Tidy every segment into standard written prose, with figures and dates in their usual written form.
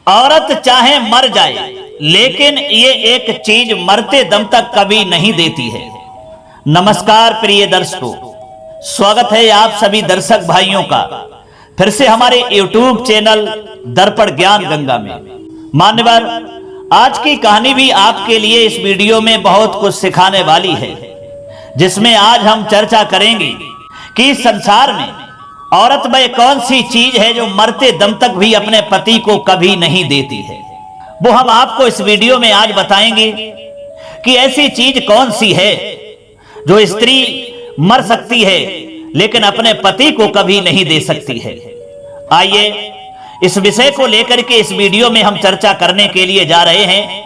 औरत चाहे मर जाए लेकिन ये एक चीज मरते दम तक कभी नहीं देती है। नमस्कार प्रिय दर्शकों, स्वागत है आप सभी दर्शक भाइयों का फिर से हमारे YouTube चैनल दर्पण ज्ञान गंगा में। मान्यवर, आज की कहानी भी आपके लिए इस वीडियो में बहुत कुछ सिखाने वाली है, जिसमें आज हम चर्चा करेंगे कि इस संसार में औरत वह कौन सी चीज है जो मरते दम तक भी अपने पति को कभी नहीं देती है। वो हम आपको इस वीडियो में आज बताएंगे कि ऐसी चीज कौन सी है जो स्त्री मर सकती है लेकिन अपने पति को कभी नहीं दे सकती है। आइए इस विषय को लेकर के इस वीडियो में हम चर्चा करने के लिए जा रहे हैं।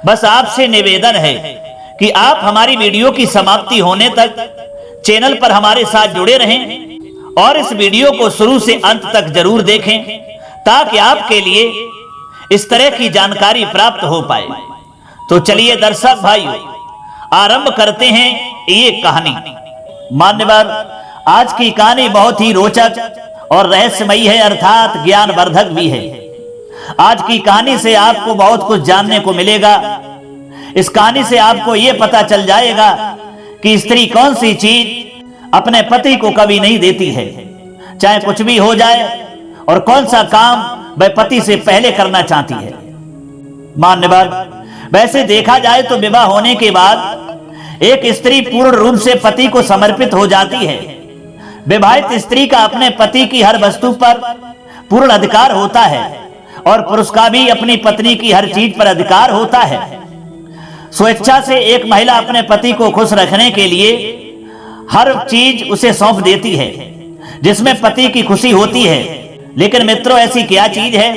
बस आपसे निवेदन है कि आप हमारी वीडियो की समाप्ति होने तक चैनल पर हमारे साथ जुड़े रहें और इस वीडियो को शुरू से अंत तक जरूर देखें, ताकि आपके लिए इस तरह की जानकारी प्राप्त हो पाए। तो चलिए दर्शक भाइयों, आरंभ करते हैं ये कहानी। मान्यवर, आज की कहानी बहुत ही रोचक और रहस्यमयी है, अर्थात ज्ञानवर्धक भी है। आज की कहानी से आपको बहुत कुछ जानने को मिलेगा। इस कहानी से आपको यह पता चल जाएगा कि स्त्री कौन सी चीज अपने पति को कभी नहीं देती है, चाहे कुछ भी हो जाए, और कौन सा काम वह पति से पहले करना चाहती है। मान्यवर, वैसे देखा जाए तो विवाह होने के बाद एक स्त्री पूर्ण रूप से पति को समर्पित हो जाती है। विवाहित स्त्री का अपने पति की हर वस्तु पर पूर्ण अधिकार होता है और पुरुष का भी अपनी पत्नी की हर चीज पर अधिकार होता है। स्वेच्छा से एक महिला अपने पति को खुश रखने के लिए हर चीज उसे सौंप देती है, जिसमें पति की खुशी होती है। लेकिन मित्रों, ऐसी क्या चीज है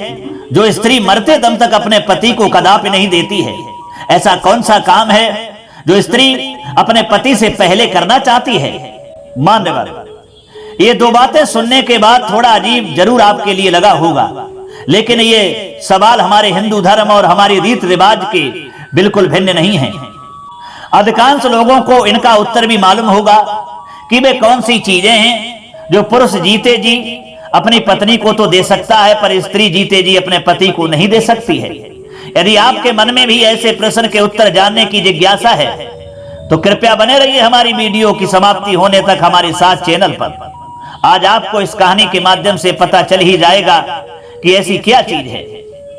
जो स्त्री मरते दम तक अपने पति को कदापि नहीं देती है? ऐसा कौन सा काम है जो स्त्री अपने पति से पहले करना चाहती है? मान्यवर, ये दो बातें सुनने के बाद थोड़ा अजीब जरूर आपके लिए लगा होगा, लेकिन ये सवाल हमारे हिंदू धर्म और हमारी रीत रिवाज के बिल्कुल भिन्न नहीं है। अधिकांश लोगों को इनका उत्तर भी मालूम होगा कि वे कौन सी चीजें हैं जो पुरुष जीते जी अपनी पत्नी को तो दे सकता है, पर स्त्री जीते जी अपने पति को नहीं दे सकती है। यदि आपके मन में भी ऐसे प्रश्न के उत्तर जानने की जिज्ञासा है तो कृपया बने रहिए हमारी वीडियो की समाप्ति होने तक हमारे साथ चैनल पर। आज आपको इस कहानी के माध्यम से पता चल ही जाएगा कि ऐसी क्या चीज है।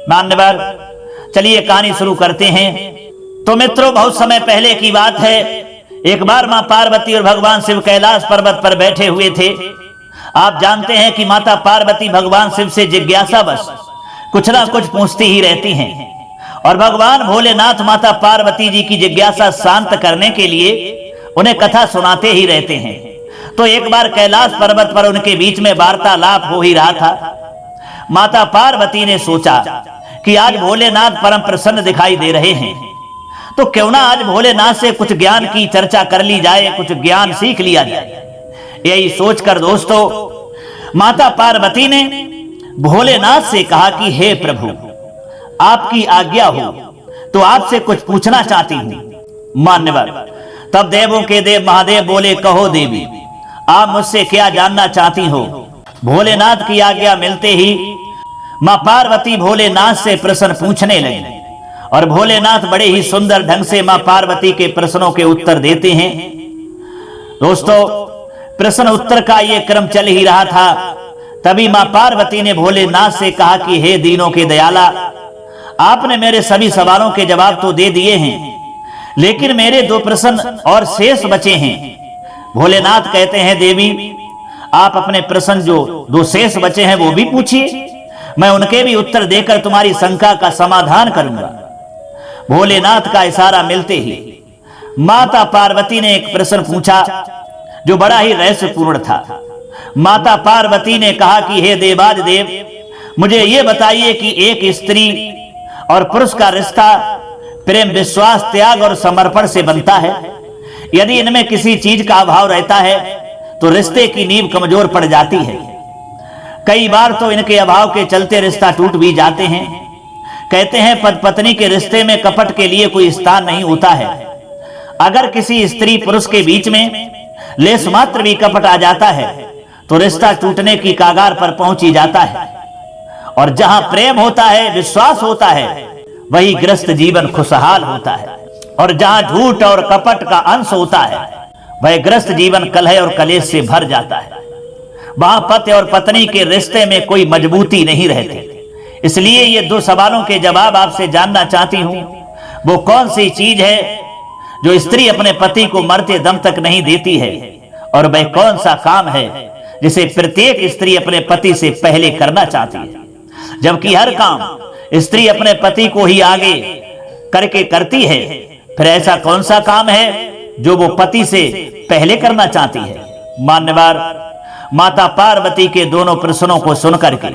मान्यवर, चलिए कहानी शुरू करते हैं। तो मित्रों, बहुत समय पहले की बात है। एक बार मां पार्वती और भगवान शिव कैलाश पर्वत पर बैठे हुए थे। आप जानते हैं कि माता पार्वती भगवान शिव से जिज्ञासावश कुछ ना कुछ पूछती ही रहती हैं, और भगवान भोलेनाथ माता पार्वती जी की जिज्ञासा शांत करने के लिए उन्हें कथा सुनाते ही रहते हैं। तो एक बार कैलाश पर्वत पर उनके बीच में वार्तालाप हो ही रहा था। माता पार्वती ने सोचा कि आज भोलेनाथ परम प्रसन्न दिखाई दे रहे हैं, तो क्यों ना आज भोलेनाथ से कुछ ज्ञान की चर्चा कर ली जाए, कुछ ज्ञान सीख लिया जाए। यही सोचकर दोस्तों, माता पार्वती ने भोलेनाथ से कहा कि हे प्रभु, आपकी आज्ञा हो तो आपसे कुछ पूछना चाहती हूं। मान्यवर, तब देवों के देव महादेव बोले, कहो देवी, आप मुझसे क्या जानना चाहती हो? भोलेनाथ की आज्ञा मिलते ही मां पार्वती भोलेनाथ से प्रश्न पूछने लगी, और भोलेनाथ बड़े ही सुंदर ढंग से मां पार्वती के प्रश्नों के उत्तर देते हैं। दोस्तों, प्रश्न उत्तर का यह क्रम चल ही रहा था। तभी मां पार्वती ने भोलेनाथ से कहा कि हे दीनों के दयाला, आपने मेरे सभी सवालों के जवाब तो दे दिए हैं, लेकिन मेरे दो प्रश्न और शेष बचे हैं। भोलेनाथ कहते हैं, देवी, आप अपने प्रश्न जो दो शेष बचे हैं वो भी पूछिए, मैं उनके भी उत्तर देकर तुम्हारी शंका का समाधान करूंगा। भोलेनाथ का इशारा मिलते ही माता पार्वती ने एक प्रश्न पूछा जो बड़ा ही रहस्यपूर्ण था। माता पार्वती ने कहा कि हे देवादिदेव, मुझे यह बताइए कि एक स्त्री और पुरुष का रिश्ता प्रेम, विश्वास, त्याग और समर्पण से बनता है। यदि इनमें किसी चीज का अभाव रहता है तो रिश्ते की नींव कमजोर पड़ जाती है। कई बार तो इनके अभाव के चलते रिश्ता टूट भी जाते हैं। कहते हैं पति पत्नी के रिश्ते में कपट के लिए कोई स्थान नहीं होता है। अगर किसी स्त्री पुरुष के बीच में लेस मात्र भी कपट आ जाता है तो रिश्ता टूटने की कागार पर पहुंच ही जाता है। और जहां प्रेम होता है, विश्वास होता है, वही गृहस्थ जीवन खुशहाल होता है। और जहां झूठ और कपट का अंश होता है, वह गृहस्थ जीवन कलह और कलेश से भर जाता है। वहां पति और पत्नी के रिश्ते में कोई मजबूती नहीं रहती। इसलिए ये दो सवालों के जवाब आपसे जानना चाहती हूं। वो कौन सी चीज है जो स्त्री अपने पति को मरते दम तक नहीं देती है, और वह कौन सा काम है जिसे प्रत्येक स्त्री अपने पति से पहले करना चाहती है, जबकि हर काम स्त्री अपने पति को ही आगे करके करती है। फिर ऐसा कौन सा काम है जो वो पति से पहले करना चाहती है? मान्यवर, माता पार्वती के दोनों प्रश्नों को सुनकर के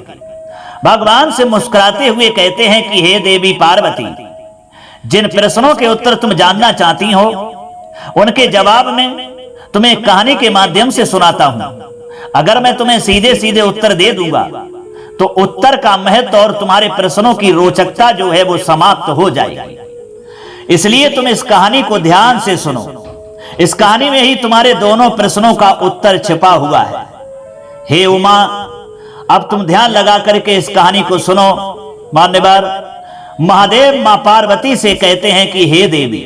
भगवान से मुस्कुराते हुए कहते हैं कि हे देवी पार्वती, जिन प्रश्नों के उत्तर तुम जानना चाहती हो, उनके जवाब में तुम्हें कहानी के माध्यम से सुनाता हूं। अगर मैं तुम्हें सीधे सीधे उत्तर दे दूंगा तो उत्तर का महत्व और तुम्हारे प्रश्नों की रोचकता जो है वो समाप्त हो जाएगी। इसलिए तुम इस कहानी को ध्यान से सुनो। इस कहानी में ही तुम्हारे दोनों प्रश्नों का उत्तर छिपा हुआ है। हे उमा, अब तुम ध्यान लगा करके इस कहानी को सुनो। मान्यवर, महादेव मां पार्वती से कहते हैं कि हे देवी,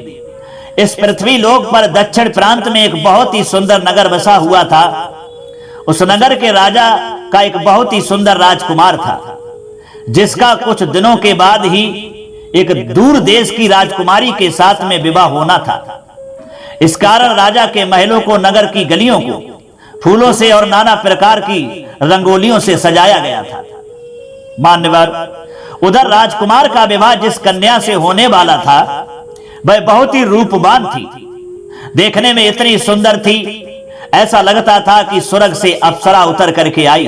इस पृथ्वी लोक पर दक्षिण प्रांत में एक बहुत ही सुंदर नगर बसा हुआ था। उस नगर के राजा का एक बहुत ही सुंदर राजकुमार था, जिसका कुछ दिनों के बाद ही एक दूर देश की राजकुमारी के साथ में विवाह होना था। इस कारण राजा के महलों को, नगर की गलियों को फूलों से और नाना प्रकार की रंगोलियों से सजाया गया था। मान्यवर, उधर राजकुमार का विवाह जिस कन्या से होने वाला था, वह बहुत ही रूपवान थी। देखने में इतनी सुंदर थी, ऐसा लगता था कि स्वर्ग से अप्सरा उतर करके आई।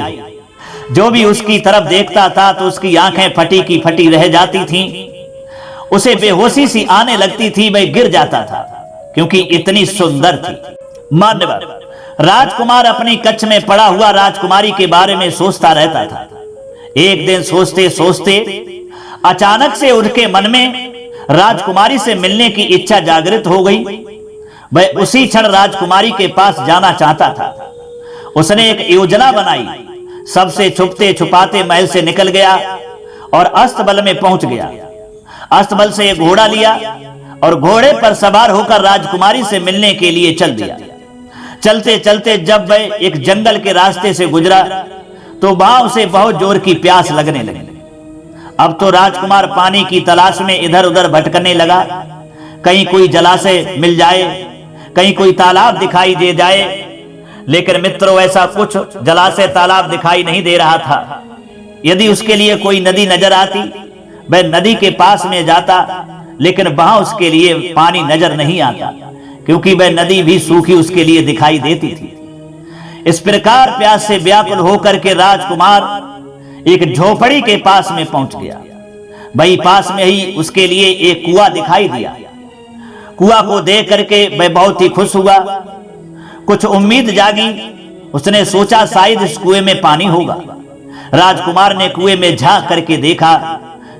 जो भी उसकी तरफ देखता था तो उसकी आंखें फटी की फटी रह जाती थीं। उसे बेहोशी सी आने लगती थी, वह गिर जाता था क्योंकि इतनी सुंदर थी। मान्यवर, राजकुमार अपनी कक्ष में पड़ा हुआ राजकुमारी के बारे में सोचता रहता था। एक दिन सोचते सोचते अचानक से उसके मन में राजकुमारी से मिलने की इच्छा जागृत हो गई। वह उसी क्षण राजकुमारी के पास जाना चाहता था। उसने एक योजना बनाई, सबसे छुपते छुपाते महल से निकल गया और अस्तबल में पहुंच गया। अस्तबल से एक घोड़ा लिया और घोड़े पर सवार होकर राजकुमारी से मिलने के लिए चल दिया। चलते चलते जब वह एक जंगल के रास्ते से गुजरा तो वहां उसे बहुत जोर की प्यास लगने लगी। अब तो राजकुमार पानी की तलाश में इधर उधर भटकने लगा। कहीं कोई जलाशय मिल जाए, कहीं कोई तालाब दिखाई दे जाए, लेकिन मित्रों ऐसा कुछ जलाशय तालाब दिखाई नहीं दे रहा था। यदि उसके लिए कोई नदी नजर आती, वह नदी के पास में जाता, लेकिन वहां उसके लिए पानी नजर नहीं आता, क्योंकि वह नदी भी सूखी उसके लिए दिखाई देती थी। इस प्रकार प्यास से व्याकुल होकर के राजकुमार एक झोपड़ी के पास में पहुंच गया। वही पास में ही उसके लिए एक कुआं दिखाई दिया। कुआं को देख करके वह बहुत ही खुश हुआ। कुछ उम्मीद जागी। उसने सोचा शायद इस कुएं में पानी होगा। राजकुमार ने कुएं में झांक करके देखा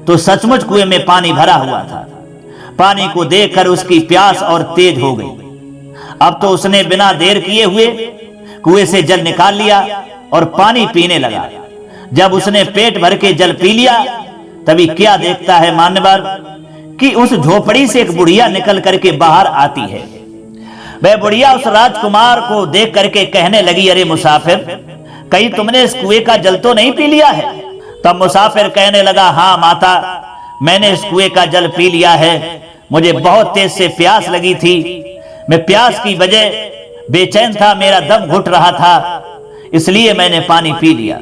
तो सचमुच कुएं में पानी भरा हुआ था। पानी को देखकर उसकी प्यास और तेज हो गई। अब तो उसने बिना देर किए हुए कुएं से जल निकाल लिया और पानी पीने लगा। जब उसने पेट भर के जल पी लिया, तभी क्या देखता है मान्यवर कि उस झोपड़ी से एक बुढ़िया निकल करके बाहर आती है। वह बुढ़िया उस राजकुमार को देख करके कहने लगी, अरे मुसाफिर, कहीं तुमने इस कुएं का जल तो नहीं पी लिया है? तब मुसाफिर कहने लगा, हाँ माता, मैंने इस कुएं का जल पी लिया है। मुझे बहुत तेज से प्यास लगी थी। मैं प्यास की वजह बेचैन था, मेरा दम घुट रहा था, इसलिए मैंने पानी पी लिया।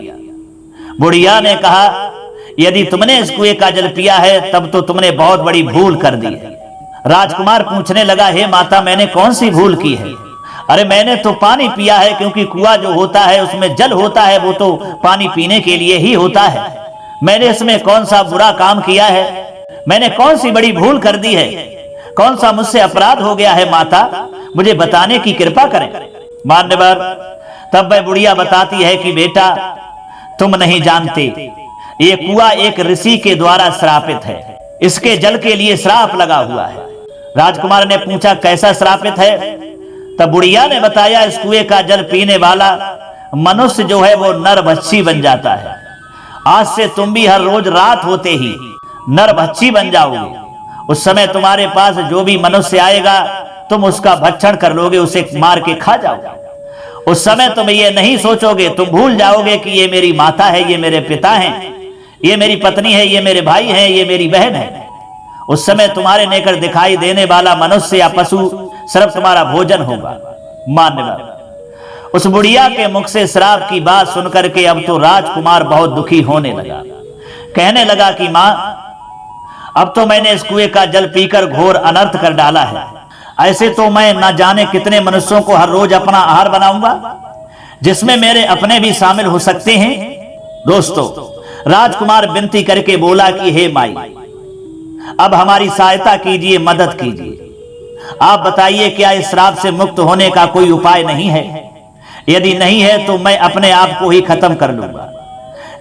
बुढ़िया ने कहा, यदि तुमने इस कुएं का जल पिया है तब तो तुमने बहुत बड़ी भूल कर दी है। राजकुमार पूछने लगा, हे माता, मैंने कौन सी भूल की है? अरे मैंने तो पानी पिया है, क्योंकि कुआं जो होता है उसमें जल होता है, वो तो पानी पीने के लिए ही होता है। मैंने इसमें कौन सा बुरा काम किया है? मैंने कौन सी बड़ी भूल कर दी है? कौन सा मुझसे अपराध हो गया है माता? मुझे बताने की कृपा करें। मान्यवर, तब वह बुढ़िया बताती है कि बेटा, तुम नहीं जानते, ये कुआं एक ऋषि के द्वारा श्रापित है। इसके जल के लिए श्राप लगा हुआ है। राजकुमार ने पूछा, कैसा श्रापित है? तब बुढ़िया ने बताया, इस कुएं का जल पीने वाला मनुष्य जो है वो नरभक्षी बन जाता है आज से तुम भी हर रोज रात होते ही नरभक्षी बन जाओगे। उस समय तुम्हारे पास जो भी मनुष्य आएगा तुम उसका भक्षण कर लोगे, उसे मार के खा जाओगे। उस समय तुम ये नहीं सोचोगे, तुम भूल जाओगे कि ये मेरी माता है, ये मेरे पिता हैं, ये मेरी पत्नी है, ये मेरे भाई हैं, ये मेरी बहन है। उस समय तुम्हारे नेकर दिखाई देने वाला मनुष्य या पशु सिर्फ तुम्हारा भोजन होगा। मान्यवर उस बुढ़िया के मुख से श्राप की बात सुनकर के अब तो राजकुमार बहुत दुखी होने लगा। कहने लगा कि मां, अब तो मैंने इस कुएं का जल पीकर घोर अनर्थ कर डाला है। ऐसे तो मैं न जाने कितने मनुष्यों को हर रोज अपना आहार बनाऊंगा, जिसमें मेरे अपने भी शामिल हो सकते हैं। दोस्तों, राजकुमार विनती करके बोला कि हे माई, अब हमारी सहायता कीजिए, मदद कीजिए। आप बताइए क्या इस श्राप से मुक्त होने का कोई उपाय नहीं है? यदि नहीं है तो मैं अपने आप को ही खत्म कर लूंगा,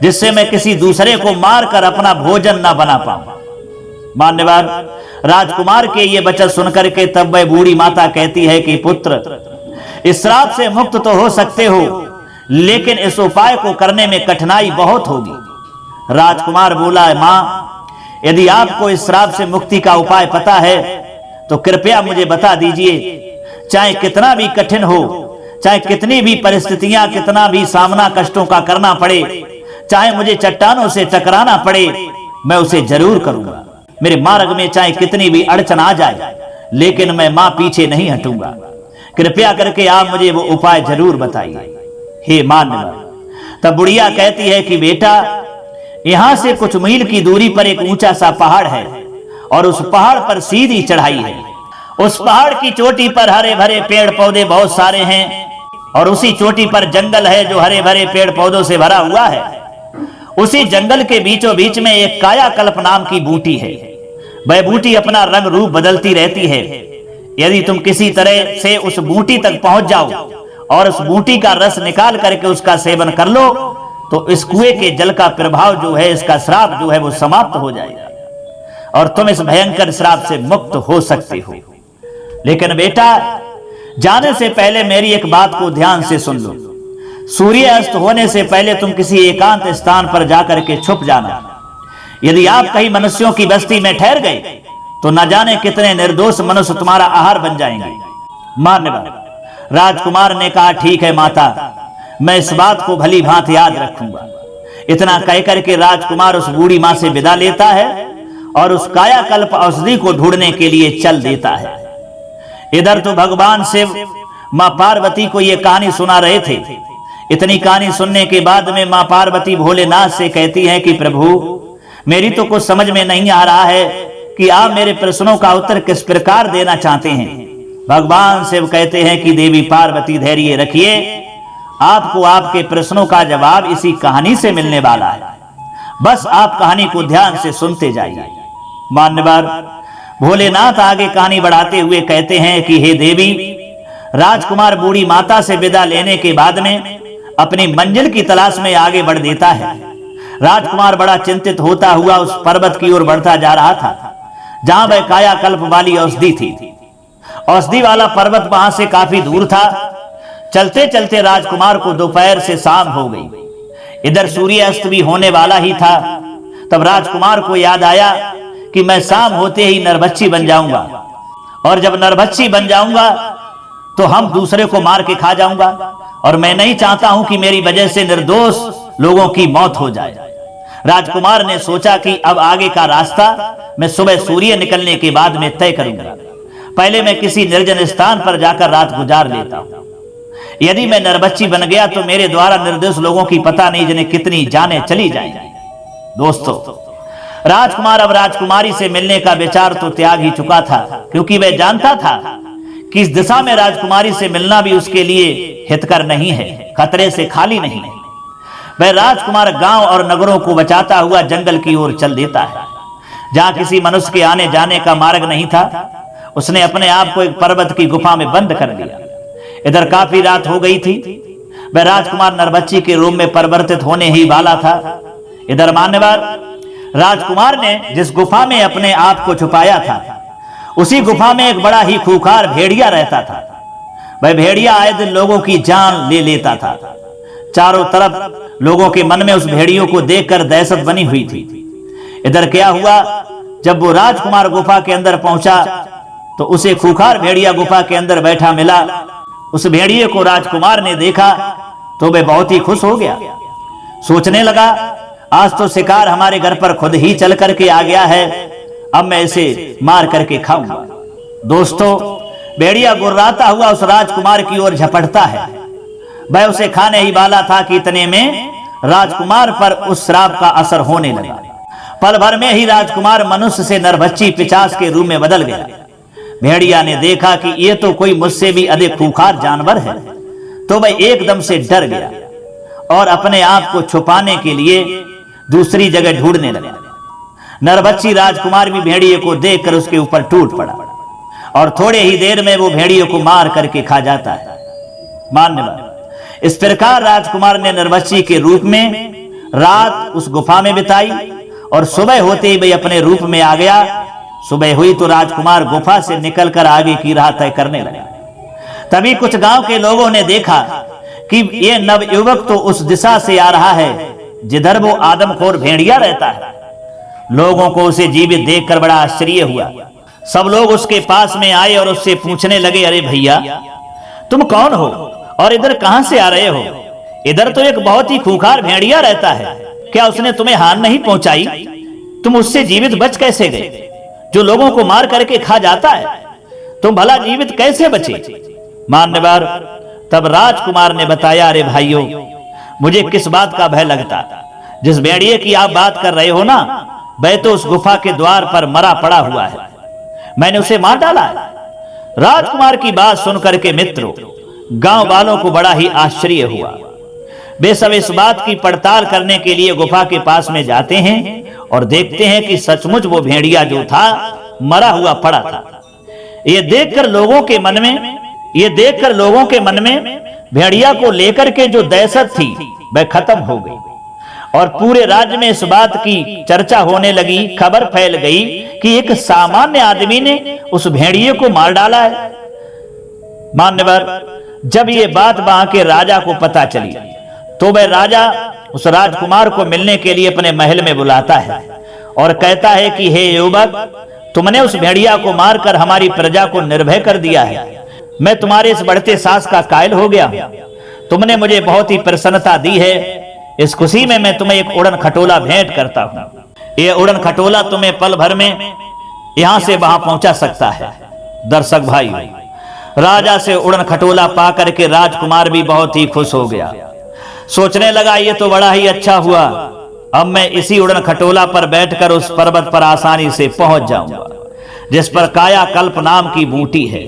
जिससे मैं किसी दूसरे को मारकर अपना भोजन ना बना पाऊं। मान्यवर राजकुमार के ये वचन सुनकर के तब वह बूढ़ी माता कहती है कि पुत्र, इस श्राप से मुक्त तो हो सकते हो, लेकिन इस उपाय को करने में कठिनाई बहुत होगी। राजकुमार बोला, मां, यदि आपको इस श्राप से मुक्ति का उपाय पता है तो कृपया मुझे बता दीजिए। चाहे कितना भी कठिन हो, चाहे कितनी भी परिस्थितियां, कितना भी सामना कष्टों का करना पड़े, चाहे मुझे चट्टानों से टकराना पड़े, मैं उसे जरूर करूंगा। मेरे मार्ग में चाहे कितनी भी अड़चन आ जाए, लेकिन मैं मां पीछे नहीं हटूंगा। कृपया करके आप मुझे वो उपाय जरूर बताइए, हे मान्यवर। तब बुढ़िया कहती है कि बेटा, यहां से कुछ मील की दूरी पर एक ऊंचा सा पहाड़ है और उस पहाड़ पर सीधी चढ़ाई है। उस पहाड़ की चोटी पर हरे भरे पेड़ पौधे बहुत सारे हैं और उसी चोटी पर जंगल है जो हरे भरे पेड़ पौधों से भरा हुआ है। उसी जंगल के बीचों बीच में एक कायाकल्प नाम की बूटी है। वह बूटी अपना रंग रूप बदलती रहती है। यदि तुम किसी तरह से उस बूटी तक पहुंच जाओ और उस बूटी का रस निकाल करके उसका सेवन कर लो तो इस कुएं के जल का प्रभाव जो है, इसका श्राप जो है वो समाप्त हो जाएगा और तुम इस भयंकर श्राप से मुक्त हो सकते हो। लेकिन बेटा, जाने से पहले मेरी एक बात को ध्यान से सुन लो। सूर्य अस्त होने से पहले तुम किसी एकांत स्थान पर जाकर के छुप जाना। यदि आप कहीं मनुष्यों की बस्ती में ठहर गए तो न जाने कितने निर्दोष मनुष्य तुम्हारा आहार बन जाएंगे। मान्यवर राजकुमार ने कहा, ठीक है माता, मैं इस बात को भली भांति याद रखूंगा। इतना कहकर के राजकुमार उस बूढ़ी मां से विदा लेता है और उस कायाकल्प औषधि को ढूंढने के लिए चल देता है। इधर तो भगवान शिव मां पार्वती को यह कहानी सुना रहे थे। इतनी कहानी सुनने के बाद में मां पार्वती भोलेनाथ से कहती हैं कि प्रभु, मेरी तो कुछ समझ में नहीं आ रहा है कि आप मेरे प्रश्नों का उत्तर किस प्रकार देना चाहते हैं। भगवान शिव कहते हैं कि देवी पार्वती, धैर्य रखिए, आपको आपके प्रश्नों का जवाब इसी कहानी से मिलने वाला है। बस आप कहानी को ध्यान से सुनते जाइए। मान्यवर भोलेनाथ आगे कहानी बढ़ाते हुए कहते हैं कि हे देवी, राजकुमार बूढ़ी माता से विदा लेने के बाद में अपनी मंजिल की तलाश में आगे बढ़ देता है। राजकुमार बड़ा चिंतित होता हुआ उस पर्वत की ओर बढ़ता जा रहा था जहां वह कायाकल्प वाली औषधि थी। औषधि वाला पर्वत वहां से काफी दूर था। चलते चलते राजकुमार को दोपहर से शाम हो गई। इधर सूर्य अस्त भी होने वाला ही था। तब राजकुमार को याद आया कि मैं शाम होते ही नरभक्षी बन जाऊंगा और जब नरभक्षी बन जाऊंगा तो हम दूसरे को मार के खा जाऊंगा और मैं नहीं चाहता हूं कि मेरी वजह से निर्दोष लोगों की मौत हो जाए। राजकुमार ने सोचा कि अब आगे का रास्ता मैं सुबह सूर्य निकलने के बाद में तय करूंगा। पहले मैं किसी निर्जन स्थान पर जाकर रात गुजार लेता हूं। यदि मैं नरभक्षी बन गया तो मेरे द्वारा निर्दोष लोगों की पता नहीं जिन्हें कितनी जानें चली जाएंगी। दोस्तों, राजकुमार अब राजकुमारी से मिलने का विचार तो त्याग ही चुका था, क्योंकि वह जानता था कि इस दिशा में राजकुमारी से मिलना भी उसके लिए हितकर नहीं है, खतरे से खाली नहीं है। वह राजकुमार गांव और नगरों को बचाता हुआ जंगल की ओर चल देता है जहां किसी मनुष्य के आने जाने का मार्ग नहीं था। उसने अपने आप को एक पर्वत की गुफा में बंद कर लिया। इधर काफी रात हो गई थी। वह राजकुमार नरभक्षी के रूप में परिवर्तित होने ही वाला था। इधर मान्यवर राजकुमार ने जिस गुफा में अपने आप को छुपाया था उसी गुफा में एक बड़ा ही खूंखार भेड़िया रहता था। वह भेड़िया आए दिन लोगों की जान ले लेता था। चारों तरफ लोगों के मन में उस भेड़ियों को देखकर दहशत बनी हुई थी। इधर क्या हुआ, जब वो राजकुमार गुफा के अंदर पहुंचा तो उसे खूंखार भेड़िया गुफा के अंदर बैठा मिला। उस भेड़िए को राजकुमार ने देखा तो वह बहुत ही खुश हो गया। सोचने लगा, आज तो शिकार हमारे घर पर खुद ही चल करके आ गया है, अब मैं इसे मार करके खाऊंगा। दोस्तों, भेड़िया गुर्राता हुआ उस राजकुमार की ओर झपटता है। वह उसे खाने ही वाला था कि इतने में राजकुमार पर उस श्राप का असर होने लगा। पल भर में ही राजकुमार मनुष्य से नरभक्षी पिशाच के रूप में बदल गया। भेड़िया ने देखा कि यह तो कोई मुझसे भी अधिक खूंखार जानवर है, तो वह एकदम से डर गया और अपने आप को छुपाने के लिए दूसरी जगह ढूंढने लगा। नरभक्षी राजकुमार भी भेड़िए को देखकर उसके ऊपर टूट पड़ा और थोड़े ही देर में वो भेड़िए को मार करके खा जाता है। मान्यवर, इस प्रकार राजकुमार ने नरभक्षी के रूप में रात उस गुफा में बिताई और सुबह होते ही वह अपने रूप में आ गया। सुबह हुई तो राजकुमार गुफा से निकलकर आगे की राह तय करने लगा। तभी कुछ गांव के लोगों ने देखा कि यह नवयुवक तो उस दिशा से आ रहा है जिधर वो आदमखोर भेड़िया रहता है। लोगों को उसे जीवित देखकर बड़ा आश्चर्य हुआ। सब लोग उसके पास में आए और उससे पूछने लगे, अरे भैया, तुम कौन हो और इधर कहां से आ रहे हो? इधर तो एक बहुत ही खूंखार भेड़िया रहता है, क्या उसने तुम्हें हानि नहीं पहुंचाई? तुम उससे जीवित बच कैसे गए, जो लोगों को मार करके खा जाता है? तुम भला जीवित कैसे बचे? मान्यवर, तब राजकुमार ने बताया, अरे भाइयों, मुझे किस बात का भय लगता? जिस भेड़िए की आप बात कर रहे हो ना, वह तो उस गुफा के द्वार पर मरा पड़ा हुआ है, मैंने उसे मार डाला है। राजकुमार की बात सुनकर के मित्रों, गांव वालों को बड़ा ही आश्चर्य हुआ। वे सब इस बात की पड़ताल करने के लिए गुफा के पास में जाते हैं और देखते हैं कि सचमुच वो भेड़िया जो था मरा हुआ पड़ा था। ये देखकर लोगों के मन में भेड़िया को लेकर के जो दहशत थी वह खत्म हो गई और पूरे राज्य में इस बात की चर्चा होने लगी। खबर फैल गई कि एक सामान्य आदमी ने उस भेड़िए को मार डाला है। मान्यवर, जब ये बात वहां के राजा को पता चली तो वह राजा उस राजकुमार को मिलने के लिए अपने महल में बुलाता है और कहता है कि हे युवक, तुमने उस भेड़िया को मारकर हमारी प्रजा को निर्भय कर दिया है। मैं तुम्हारे इस बढ़ते साहस का कायल हो गया हूं। तुमने मुझे बहुत ही प्रसन्नता दी है। इस खुशी में मैं तुम्हें एक उड़न खटोला भेंट करता हूं। यह उड़न खटोला तुम्हें पल भर में यहां से वहां पहुंचा सकता है। दर्शक भाई, राजा से उड़न खटोला पा करके राजकुमार भी बहुत ही खुश हो गया। सोचने लगा, ये तो बड़ा ही अच्छा हुआ, अब मैं इसी उड़न खटोला पर बैठकर उस पर्वत पर आसानी से पहुंच जाऊंगा जिस पर कायाकल्प नाम की बूटी है।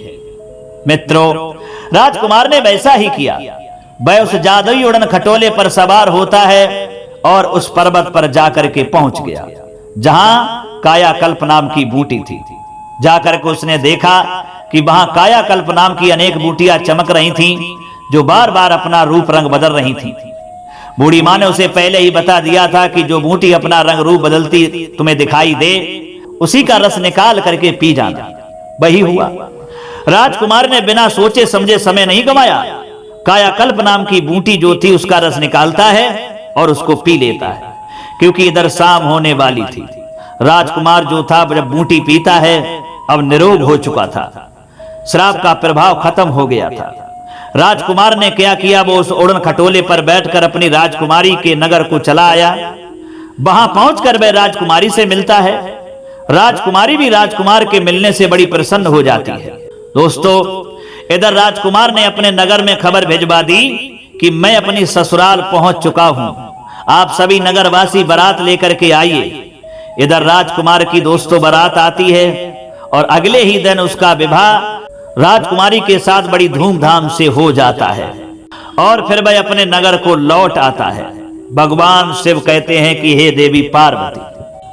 मित्रों, राजकुमार ने वैसा ही किया। वह उस जादुई उड़न खटोले पर सवार होता है और उस पर्वत पर जाकर के पहुंच गया जहां कायाकल्प नाम की बूटी थी। जाकर के उसने देखा कि वहां कायाकल्प नाम की अनेक बूटियां चमक रही थीं, जो बार बार अपना रूप रंग बदल रही थीं। बूढ़ी मां ने उसे पहले ही बता दिया था कि जो बूटी अपना रंग रूप बदलती तुम्हें दिखाई दे, उसी का रस निकाल करके पी जाना। वही हुआ। राजकुमार ने बिना सोचे समझे समय नहीं गंवाया। कायाकल्प नाम की बूटी जो थी उसका रस निकालता है और उसको पी लेता है, क्योंकि इधर शाम होने वाली थी। राजकुमार जो था जब बूटी पीता है अब निरोग हो चुका था, श्राप का प्रभाव खत्म हो गया था। राजकुमार ने क्या किया, वो उस उड़न खटोले पर बैठकर अपनी राजकुमारी के नगर को चला आया। वहां पहुंचकर वह राजकुमारी से मिलता है। राजकुमारी भी राजकुमार के मिलने से बड़ी प्रसन्न हो जाती है। दोस्तों, इधर राजकुमार ने अपने नगर में खबर भिजवा दी कि मैं अपनी ससुराल पहुंच चुका हूं, आप सभी नगरवासी बारात लेकर के आइए। इधर राजकुमार की दोस्तों बारात आती है और अगले ही दिन उसका विवाह राजकुमारी के साथ बड़ी धूमधाम से हो जाता है और फिर वह अपने नगर को लौट आता है। भगवान शिव कहते हैं कि हे देवी पार्वती,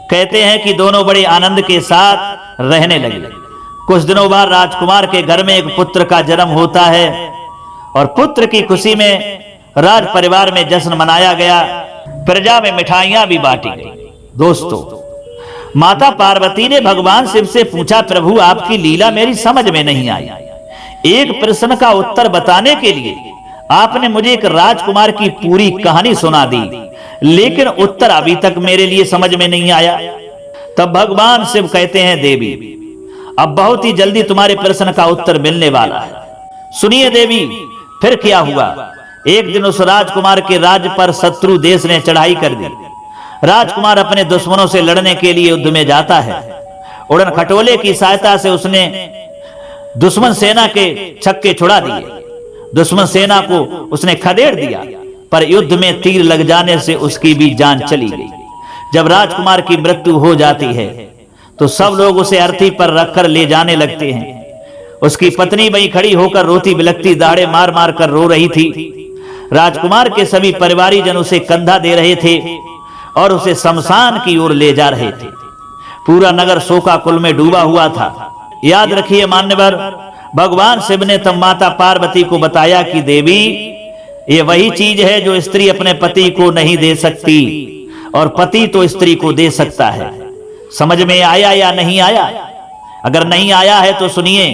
कहते हैं कि दोनों बड़े आनंद के साथ रहने लगे। कुछ दिनों बाद राजकुमार के घर में एक पुत्र का जन्म होता है और पुत्र की खुशी में राज परिवार में जश्न मनाया गया, प्रजा में मिठाइयां भी बांटी गई। दोस्तों, माता पार्वती ने भगवान शिव से पूछा, प्रभु आपकी लीला मेरी समझ में नहीं आई। एक प्रश्न का उत्तर बताने के लिए आपने मुझे एक राजकुमार की पूरी कहानी सुना दी, लेकिन उत्तर अभी तक मेरे लिए समझ में नहीं आया। तब भगवान शिव कहते हैं, देवी अब बहुत ही जल्दी तुम्हारे प्रश्न का उत्तर मिलने वाला है। सुनिए देवी, फिर क्या हुआ। एक दिन उस राजकुमार के राज्य पर शत्रु देश ने चढ़ाई कर दी। राजकुमार अपने दुश्मनों से लड़ने के लिए युद्ध में जाता है। उड़न खटोले की सहायता से उसने दुश्मन सेना के छक्के छुड़ा दिए। दुश्मन सेना को उसने खदेड़ दिया, पर युद्ध में तीर लग जाने से उसकी भी जान चली गई। जब राजकुमार की मृत्यु हो जाती है तो सब लोग उसे अर्थी पर रखकर ले जाने लगते हैं। उसकी पत्नी वहीं खड़ी होकर रोती बिलखती दाढ़े मार मार कर रो रही थी। राजकुमार के सभी परिवारीजन उसे कंधा दे रहे थे और उसे शमशान की ओर ले जा रहे थे। पूरा नगर शोकाकुल में डूबा हुआ था। याद रखिए मान्यवर, भगवान शिव ने तब माता पार्वती को बताया कि देवी, ये वही चीज है जो स्त्री अपने पति को नहीं दे सकती और पति तो स्त्री को दे सकता है। समझ में आया या नहीं आया? अगर नहीं आया है तो सुनिए,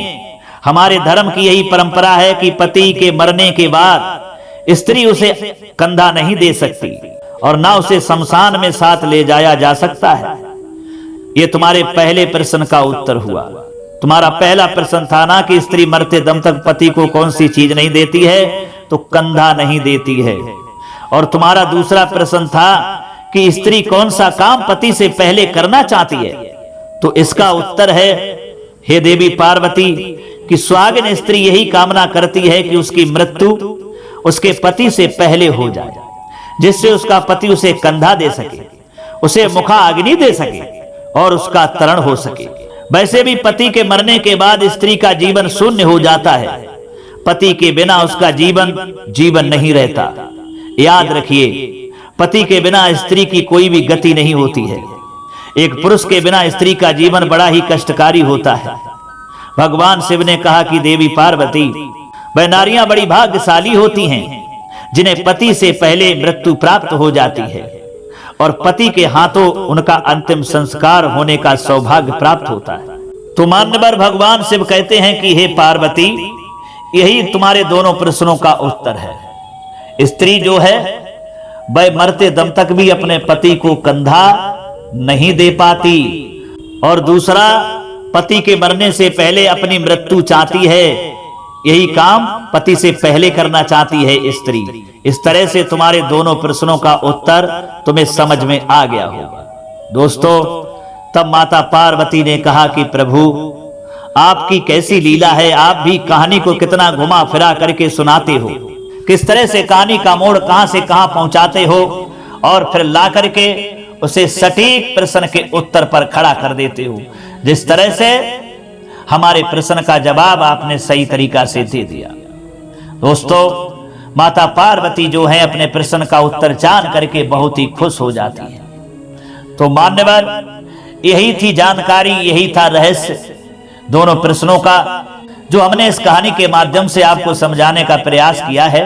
हमारे धर्म की यही परंपरा है कि पति के मरने के बाद स्त्री उसे कंधा नहीं दे सकती और ना उसे शमशान में साथ ले जाया जा सकता है। ये तुम्हारे पहले प्रश्न का उत्तर हुआ। तुम्हारा पहला प्रश्न था ना कि स्त्री मरते दम तक पति को कौन सी चीज नहीं देती है, तो कंधा नहीं देती है। और तुम्हारा दूसरा प्रश्न था कि स्त्री कौन सा काम पति से पहले करना चाहती है, तो इसका उत्तर है, हे देवी पार्वती, कि सुहागिन स्त्री यही कामना करती है कि उसकी मृत्यु उसके पति से पहले हो जाए, जिससे उसका पति उसे कंधा दे सके, उसे मुखा अग्नि दे सके और उसका तरण हो सके। वैसे भी पति के मरने के बाद स्त्री का जीवन शून्य हो जाता है। पति के बिना उसका जीवन नहीं रहता। याद रखिए, पति के बिना स्त्री की कोई भी गति नहीं होती है। एक पुरुष के बिना स्त्री का जीवन बड़ा ही कष्टकारी होता है। भगवान शिव ने कहा कि देवी पार्वती, वह नारियां बड़ी भाग्यशाली होती हैं जिन्हें पति से पहले मृत्यु प्राप्त हो जाती है और पति के हाथों उनका अंतिम संस्कार होने का सौभाग्य प्राप्त होता है। तो मान्यवर भगवान शिव कहते हैं कि हे पार्वती, यही तुम्हारे दोनों प्रश्नों का उत्तर है। स्त्री जो है वह मरते दम तक भी अपने पति को कंधा नहीं दे पाती, और दूसरा, पति के मरने से पहले अपनी मृत्यु चाहती है। यही काम पति से पहले करना चाहती है स्त्री। इस तरह से तुम्हारे दोनों प्रश्नों का उत्तर तुम्हें समझ में आ गया होगा। दोस्तों, तब माता पार्वती ने कहा कि प्रभु, आपकी कैसी लीला है, आप भी कहानी को कितना घुमा फिरा करके सुनाते हो, किस तरह से कहानी का मोड़ कहां से कहां पहुंचाते हो और फिर ला करके उसे सटीक प्रश्न के उत्तर पर खड़ा कर देते हो। जिस तरह से हमारे प्रश्न का जवाब आपने सही तरीका से दे दिया। दोस्तों, माता पार्वती जो है अपने प्रश्न का उत्तर जान करके बहुत ही खुश हो जाती है। तो मान्यवर, यही थी जानकारी, यही था रहस्य दोनों प्रश्नों का, जो हमने इस कहानी के माध्यम से आपको समझाने का प्रयास किया है।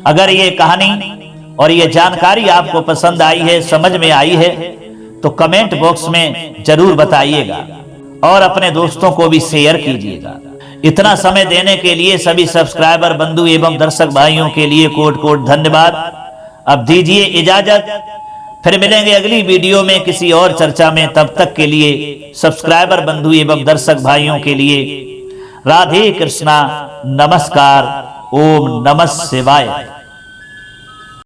अगर ये कहानी और ये जानकारी आपको पसंद आई है, समझ में आई है, तो कमेंट बॉक्स में जरूर बताइएगा और अपने दोस्तों को भी शेयर कीजिएगा। इतना समय देने के लिए सभी सब्सक्राइबर बंधु एवं दर्शक भाइयों के लिए कोट कोट धन्यवाद। अब दीजिए इजाजत, फिर मिलेंगे अगली वीडियो में किसी और चर्चा में। तब तक के लिए सब्सक्राइबर बंधु एवं दर्शक भाइयों के लिए राधे कृष्णा, नमस्कार, ओम नमः शिवाय।